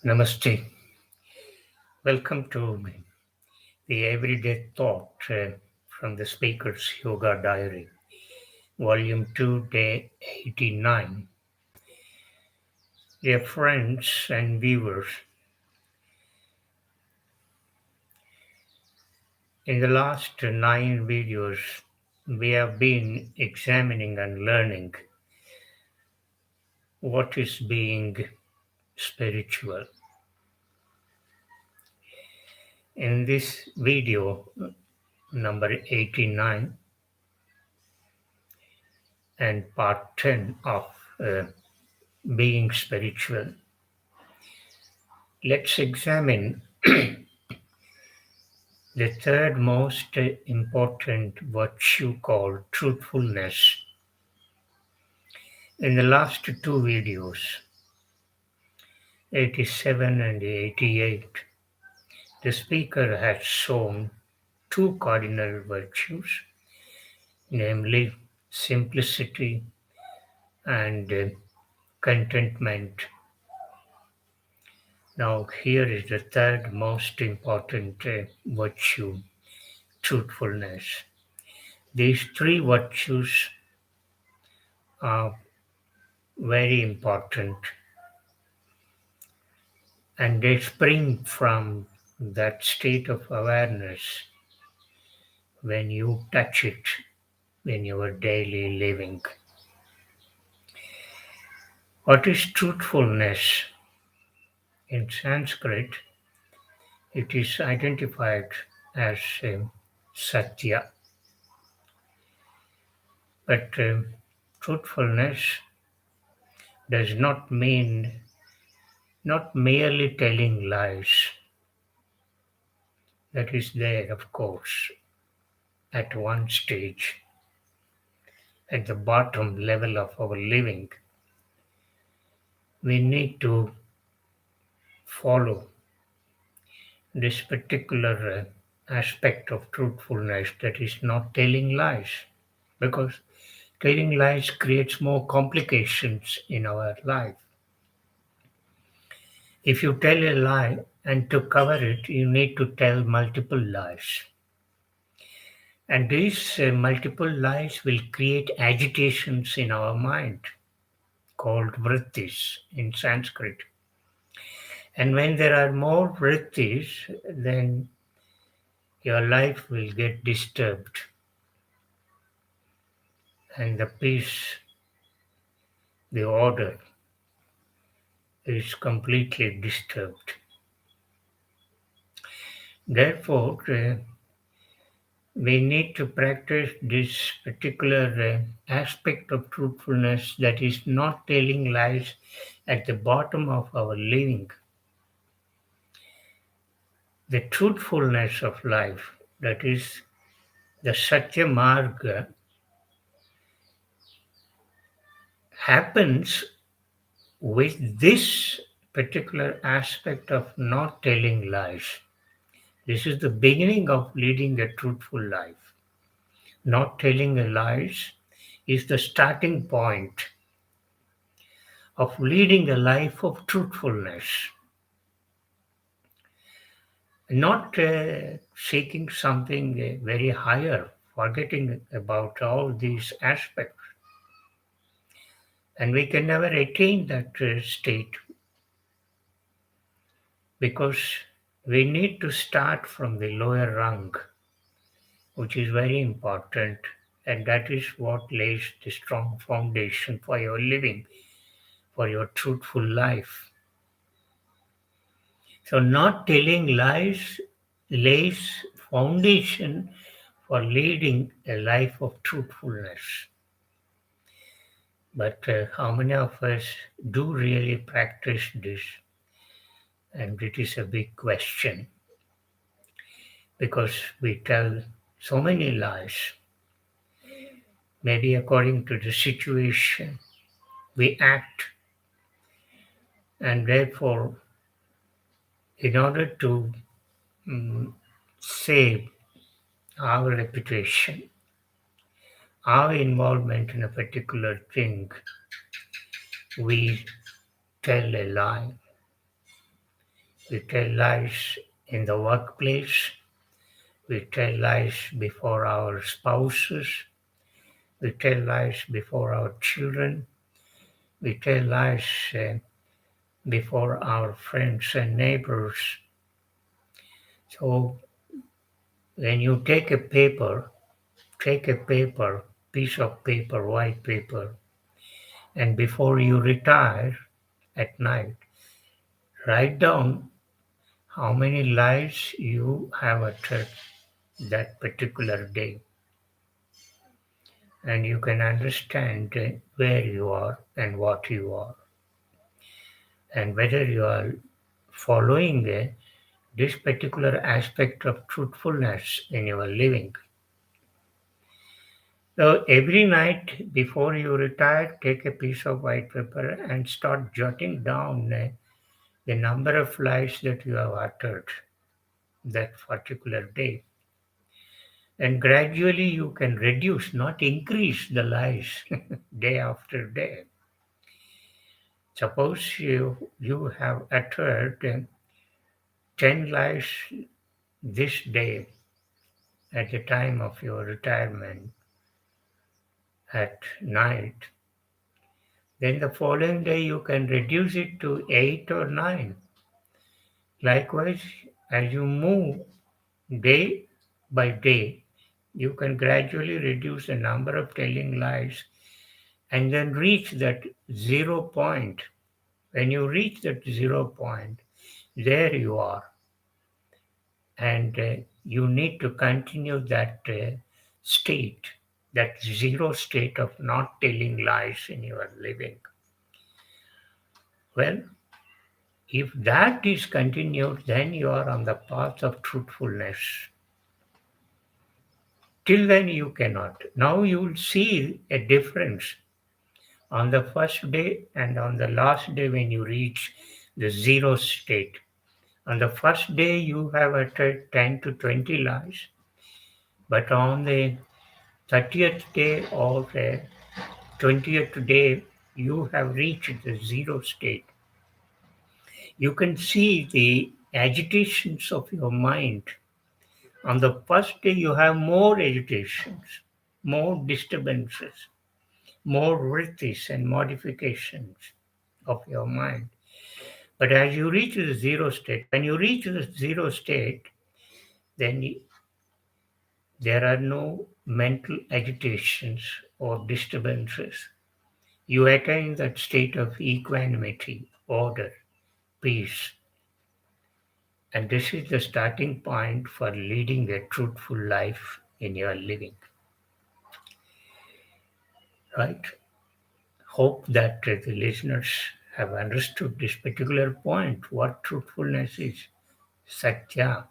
Namaste. Welcome to the Everyday Thought from the Speaker's Yoga Diary, Volume 2, Day 89. Dear friends and viewers, in the last 9 videos, we have been examining and learning what is being spiritual. In this video, number 89 and part 10 of being spiritual, let's examine the third most important virtue called truthfulness. In the last two videos, 87 and 88, the speaker has shown two cardinal virtues, namely simplicity and contentment. Now, here is the third most important virtue, truthfulness. These three virtues are very important and they spring from that state of awareness when you touch it in your daily living. What is truthfulness? In Sanskrit, it is identified as satya. But truthfulness does not mean not merely telling lies. That is there, of course, at one stage, at the bottom level of our living. We need to follow this particular aspect of truthfulness, that is not telling lies, because telling lies creates more complications in our life. If you tell a lie and to cover it you need to tell multiple lies, and these multiple lies will create agitations in our mind called vrittis in Sanskrit. And when there are more vrittis, then your life will get disturbed and the peace, the order is completely disturbed. Therefore, we need to practice this particular aspect of truthfulness, that is not telling lies, at the bottom of our living. The truthfulness of life, that is the Satya Marga, happens with this particular aspect of not telling lies. This is the beginning of leading a truthful life. Not telling a lies is the starting point of leading a life of truthfulness. Not seeking something very higher, forgetting about all these aspects. And we can never attain that state because we need to start from the lower rung, which is very important, and that is what lays the strong foundation for your living, for your truthful life. So not telling lies lays foundation for leading a life of truthfulness. But how many of us do really practice this? And it is a big question because we tell so many lies. Maybe according to the situation, we act, and therefore, in order to mm, save our reputation, our involvement in a particular thing, we tell a lie. We tell lies in the workplace. We tell lies before our spouses. We tell lies before our children. We tell lies before our friends and neighbors. So when you take a paper, piece of paper, white paper, and before you retire at night, write down how many lies you have uttered that particular day, and you can understand where you are and what you are, and whether you are following this particular aspect of truthfulness in your living. So every night before you retire, take a piece of white paper and start jotting down the number of lies that you have uttered that particular day. And gradually you can reduce, not increase the lies day after day. Suppose you have uttered 10 lies this day at the time of your retirement at night. Then the following day you can reduce it to 8 or 9. Likewise, as you move day by day, you can gradually reduce the number of telling lies and then reach that 0 point. When you reach that 0 point, there you are. And you need to continue that state, that zero state of not telling lies in your living. Well, if that is continued, then you are on the path of truthfulness. Till then, you cannot. Now you will see a difference on the first day and on the last day when you reach the zero state. On the first day, you have uttered 10 to 20 lies, but on the 30th day or the 20th day, you have reached the zero state. You can see the agitations of your mind. On the first day, you have more agitations, more disturbances, more vrittis and modifications of your mind. But as you reach the zero state, when you reach the zero state, then there are no mental agitations or disturbances. You attain that state of equanimity, order, peace. And this is the starting point for leading a truthful life in your living. Right? Hope that the listeners have understood this particular point, what truthfulness is. Satya.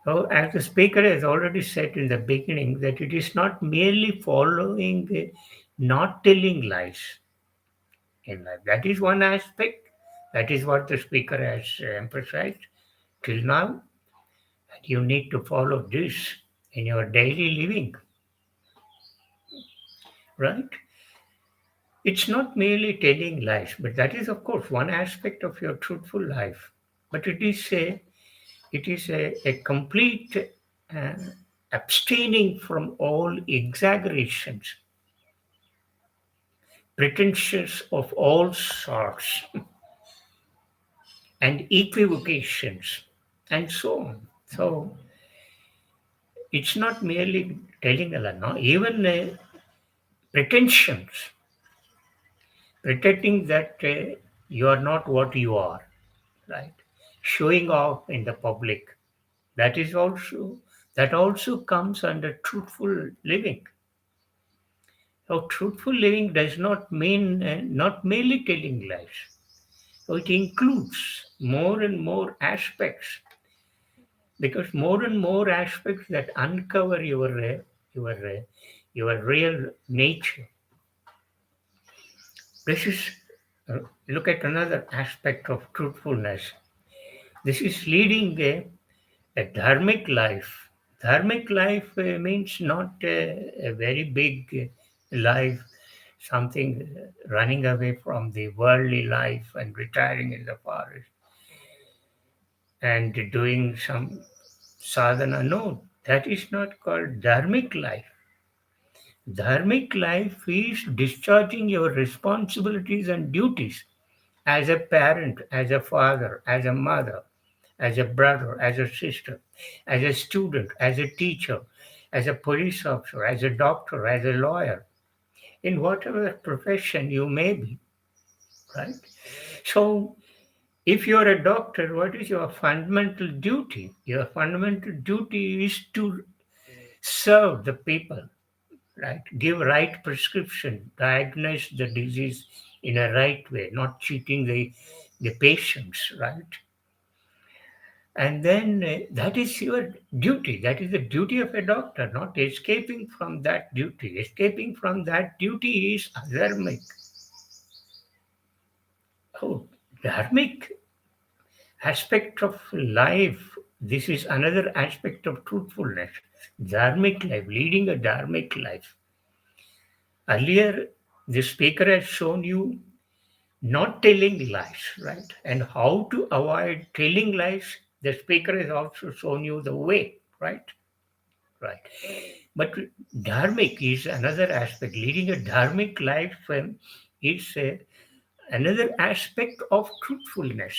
So, as the speaker has already said in the beginning, that it is not merely following, not telling lies in life. That is one aspect. That is what the speaker has emphasized till now. And you need to follow this in your daily living, right? It's not merely telling lies, but that is, of course, one aspect of your truthful life. But it is a complete uh, abstaining from all exaggerations, pretensions of all sorts, and equivocations, and so on. So it's not merely telling a lie, no? Even pretensions, pretending that you are not what you are, right? Showing off in the public. That is also that also comes under truthful living. So truthful living does not mean not merely telling lies. So it includes more and more aspects, because more and more aspects that uncover your your real nature. This is look at another aspect of truthfulness. This is leading a dharmic life. Dharmic life means not a very big life, something running away from the worldly life and retiring in the forest. and doing some sadhana. No, that is not called dharmic life. Dharmic life is discharging your responsibilities and duties as a parent, as a father, as a mother, as a brother, as a sister, as a student, as a teacher, as a police officer, as a doctor, as a lawyer, in whatever profession you may be, right? So, if you're a doctor, what is your fundamental duty? Your fundamental duty is to serve the people, right? Give right prescription, diagnose the disease in a right way, not cheating the patients, right? And then that is your duty. That is the duty of a doctor, not escaping from that duty. Escaping from that duty is adharmic. Oh, dharmic aspect of life. This is another aspect of truthfulness. Dharmic life, leading a dharmic life. Earlier, the speaker has shown you not telling lies, right? And how to avoid telling lies. The speaker has also shown you the way, right? Right. But dharmic is another aspect. Leading a dharmic life is another aspect of truthfulness.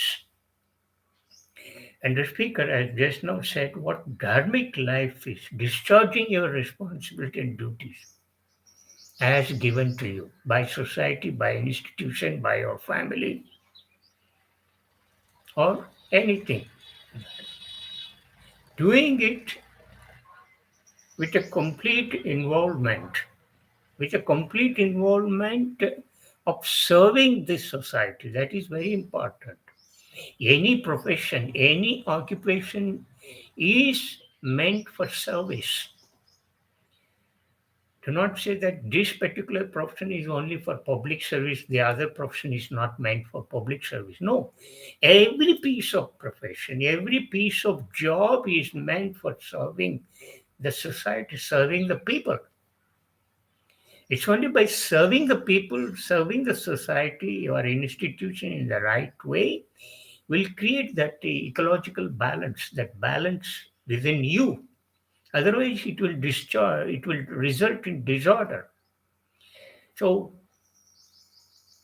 And the speaker has just now said what dharmic life is discharging your responsibility and duties as given to you by society, by institution, by your family, or anything. Doing it with a complete involvement, with a complete involvement of serving this society. That is very important. Any profession, any occupation is meant for service. Do not say that this particular profession is only for public service, the other profession is not meant for public service. No, every piece of profession, every piece of job is meant for serving the society, serving the people. It's only by serving the people, serving the society or institution in the right way will create that ecological balance, that balance within you. Otherwise, it will discharge, it will result in disorder. So,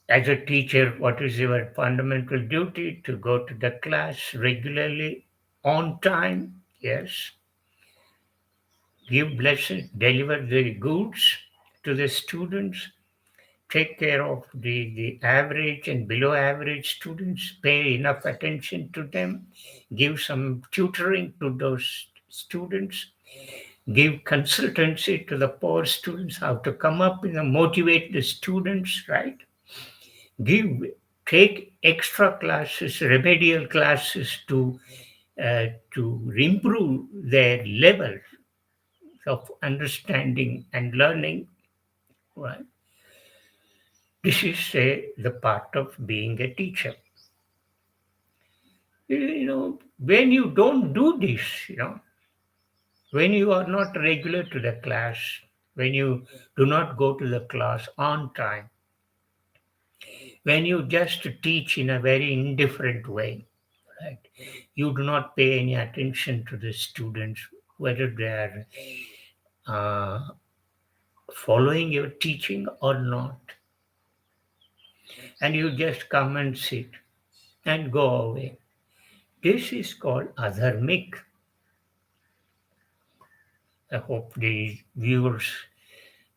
as a teacher, what is your fundamental duty? To go to the class regularly, on time, yes. Give blessings, deliver the goods to the students, take care of the average and below average students, pay enough attention to them, give some tutoring to those students, give consultancy to the poor students, how to come up and motivate the students, right? Give, take extra classes, remedial classes to improve their level of understanding and learning, right? This is the part of being a teacher. When you don't do this, when you are not regular to the class, when you do not go to the class on time, when you just teach in a very indifferent way, right? You do not pay any attention to the students, whether they are uh, following your teaching or not, and you just come and sit and go away. This is called adharmic. I hope the viewers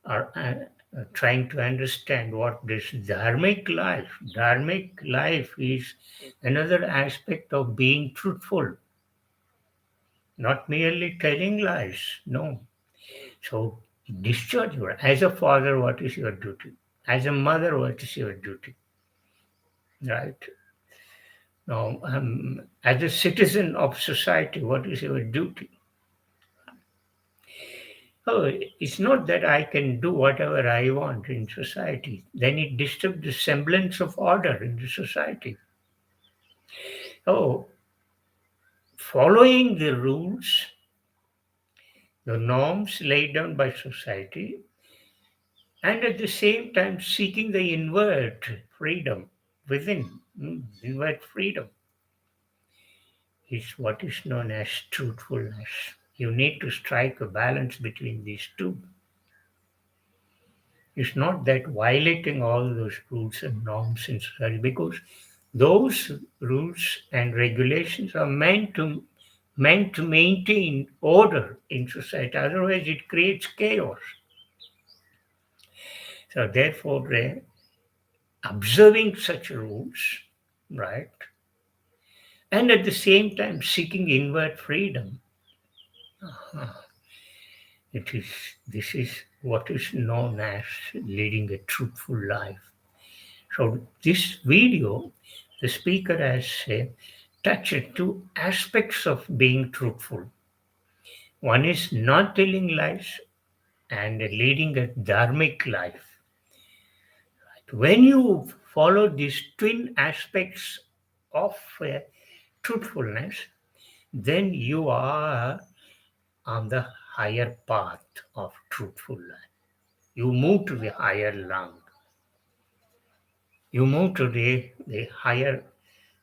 are trying to understand what this dharmic life. Dharmic life is another aspect of being truthful, not merely telling lies. No. So discharge your. As a father, what is your duty? As a mother, what is your duty? Right. Now, as a citizen of society, what is your duty? Oh, it's not that I can do whatever I want in society. Then it disturbs the semblance of order in the society. Oh, following the rules, the norms laid down by society, and at the same time seeking the inward freedom within, inward freedom. is what is known as truthfulness. You need to strike a balance between these two. It's not that violating all those rules and norms in society, because those rules and regulations are meant to maintain order in society. Otherwise, it creates chaos. So, therefore, observing such rules, right, and at the same time seeking inward freedom, it is this is what is known as leading a truthful life. So, this video, the speaker has touched two aspects of being truthful. One is not telling lies and leading a dharmic life. When you follow these twin aspects of truthfulness, then you are on the higher path of truthful life. You move to the higher lung. You move to the higher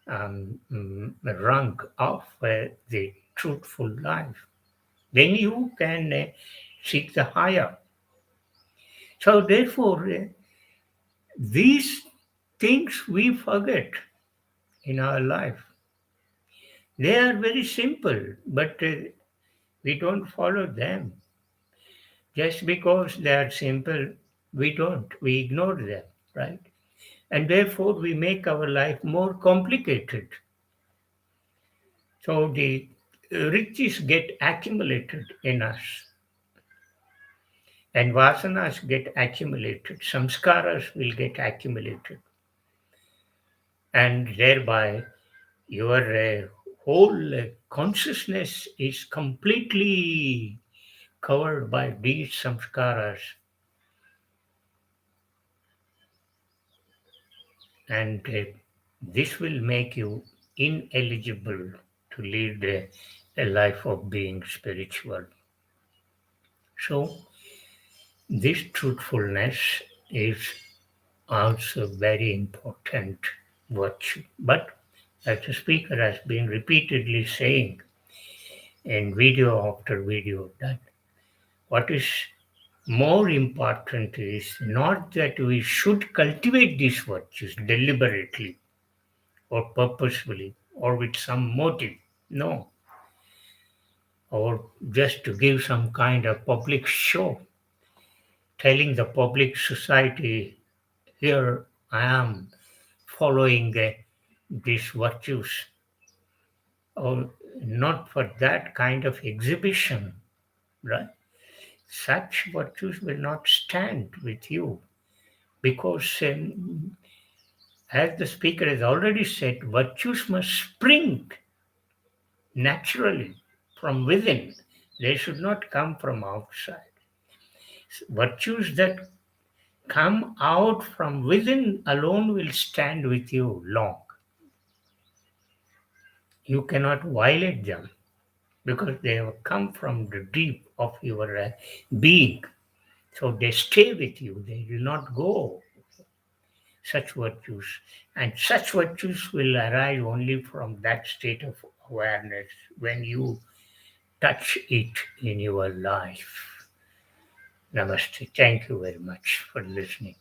rung of the truthful life. Then you can seek the higher. So, therefore, these things we forget in our life. They are very simple, but we don't follow them. Just because they are simple, we don't. We ignore them, right? And therefore, we make our life more complicated. So the riches get accumulated in us, and vasanas get accumulated, samskaras will get accumulated, and thereby your whole consciousness is completely covered by these samskaras, and this will make you ineligible to lead a life of being spiritual. So, this truthfulness is also very important virtue. But as the speaker has been repeatedly saying in video after video, that what is more important is not that we should cultivate these virtues deliberately or purposefully or with some motive. No, or just to give some kind of public show, telling the public society, here I am following these virtues, or not for that kind of exhibition, right? Such virtues will not stand with you, because, as the speaker has already said, virtues must spring naturally from within. They should not come from outside. Virtues that come out from within alone will stand with you long. You cannot violate them because they have come from the deep of your being. So they stay with you, they will not go. Such virtues. And such virtues will arise only from that state of awareness when you touch it in your life. Namaste. Thank you very much for listening.